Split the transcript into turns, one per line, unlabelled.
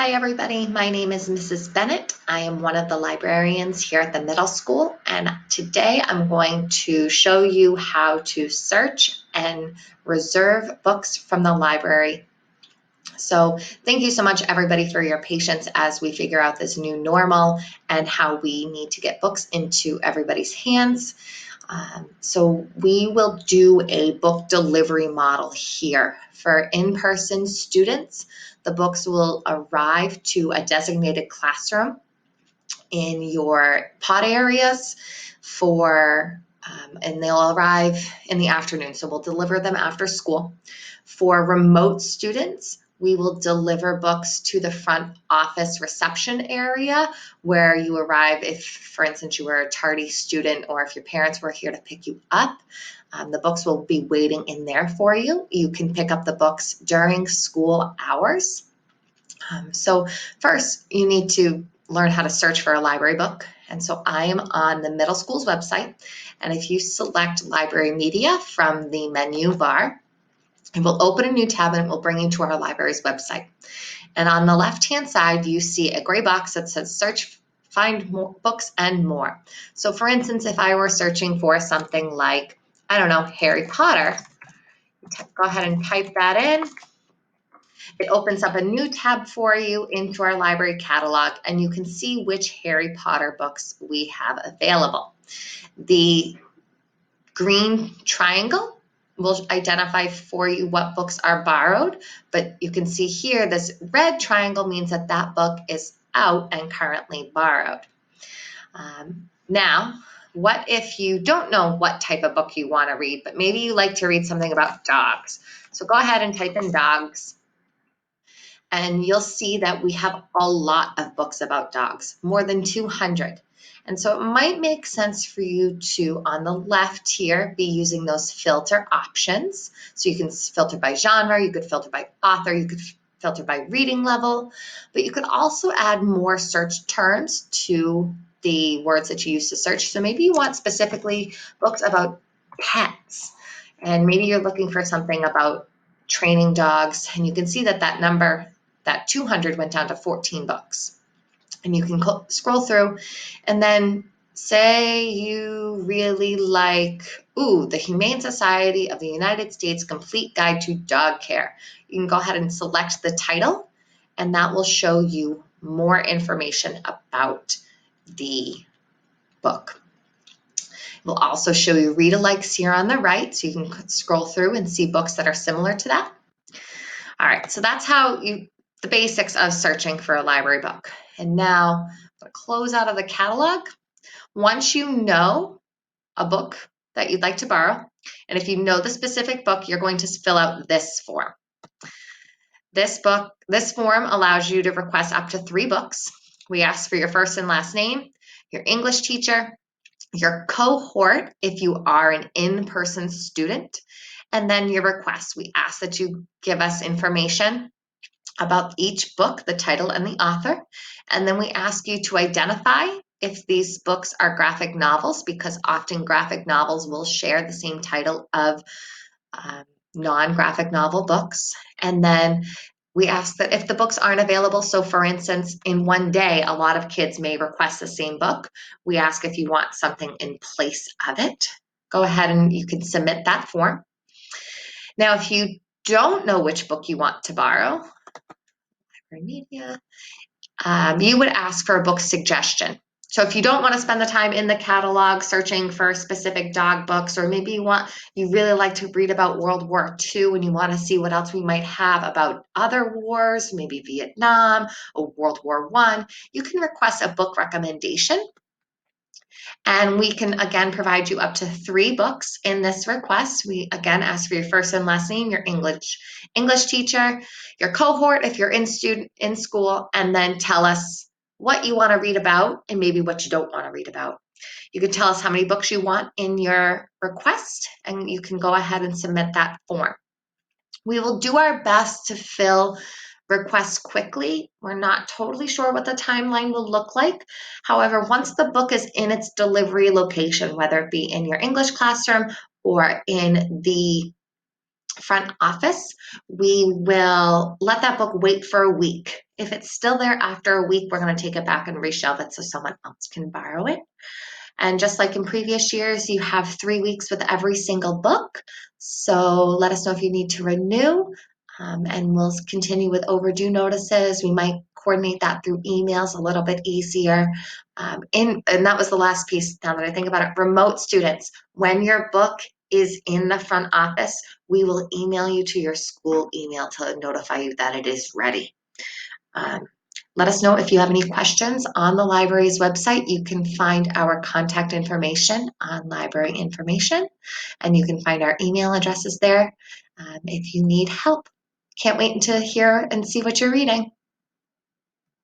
Hi everybody, my name is Mrs. Bennett. I am one of the librarians here at the middle school, and today I'm going to show you how to search and reserve books from the library. So thank you so much everybody for your patience as we figure out this new normal and how we need to get books into everybody's hands. So we will do a book delivery model here. For in-person students, the books will arrive to a designated classroom in your pod areas and they'll arrive in the afternoon. So we'll deliver them after school. For remote students, we will deliver books to the front office reception area where you arrive if, for instance, you were a tardy student or if your parents were here to pick you up. The books will be waiting in there for you. You can pick up the books during school hours. So first, you need to learn how to search for a library book. And so I am on the middle school's website. And if you select library media from the menu bar, it will open a new tab and it will bring you to our library's website. And on the left-hand side, you see a gray box that says search, find more books and more. So for instance, if I were searching for something like, I don't know, Harry Potter, go ahead and type that in. It opens up a new tab for you into our library catalog, and you can see which Harry Potter books we have available. The green triangle will identify for you what books are borrowed, but you can see here this red triangle means that that book is out and currently borrowed. Now, what if you don't know what type of book you want to read, but maybe you like to read something about dogs? So go ahead and type in dogs, and you'll see that we have a lot of books about dogs, more than 200. And so it might make sense for you to, on the left here, be using those filter options. So you can filter by genre, you could filter by author, you could filter by reading level, but you could also add more search terms to the words that you use to search. So maybe you want specifically books about pets, and maybe you're looking for something about training dogs, and you can see that that number, that 200 went down to 14 books. And you can scroll through, and then say you really like, the Humane Society of the United States Complete Guide to Dog Care. You can go ahead and select the title, and that will show you more information about the book. It will also show you read-alikes here on the right, so you can scroll through and see books that are similar to that. All right, so that's the basics of searching for a library book. And now I'm going to close out of the catalog. Once you know a book that you'd like to borrow, and if you know the specific book, you're going to fill out this form. This form allows you to request up to 3 books. We ask for your first and last name, your English teacher, your cohort if you are an in-person student, and then your request. We ask that you give us information about each book, the title and the author, and then we ask you to identify if these books are graphic novels, because often graphic novels will share the same title of non-graphic novel books. And then we ask that if the books aren't available, so for instance, in one day, a lot of kids may request the same book. We ask if you want something in place of it. Go ahead and you can submit that form. Now, if you don't know which book you want to borrow, media, you would ask for a book suggestion. So if you don't want to spend the time in the catalog searching for specific dog books, or maybe you really like to read about World War II and you want to see what else we might have about other wars, maybe Vietnam or World War I, you can request a book recommendation. And we can, again, provide you up to 3 books in this request. We, again, ask for your first and last name, your English teacher, your cohort if you're in school, and then tell us what you want to read about and maybe what you don't want to read about. You can tell us how many books you want in your request, and you can go ahead and submit that form. We will do our best to fill requests quickly. We're not totally sure what the timeline will look like. However, once the book is in its delivery location, whether it be in your English classroom or in the front office, we will let that book wait for a week. If it's still there after a week, we're going to take it back and reshelve it so someone else can borrow it. And just like in previous years, you have 3 weeks with every single book. So let us know if you need to renew, and we'll continue with overdue notices. We might coordinate that through emails a little bit easier. And that was the last piece, now that I think about it. Remote students, when your book is in the front office, we will email you to your school email to notify you that it is ready. Um, Let us know if you have any questions on the library's website. You can find our contact information on library information, and you can find our email addresses there if you need help. Can't wait to hear and see what you're reading.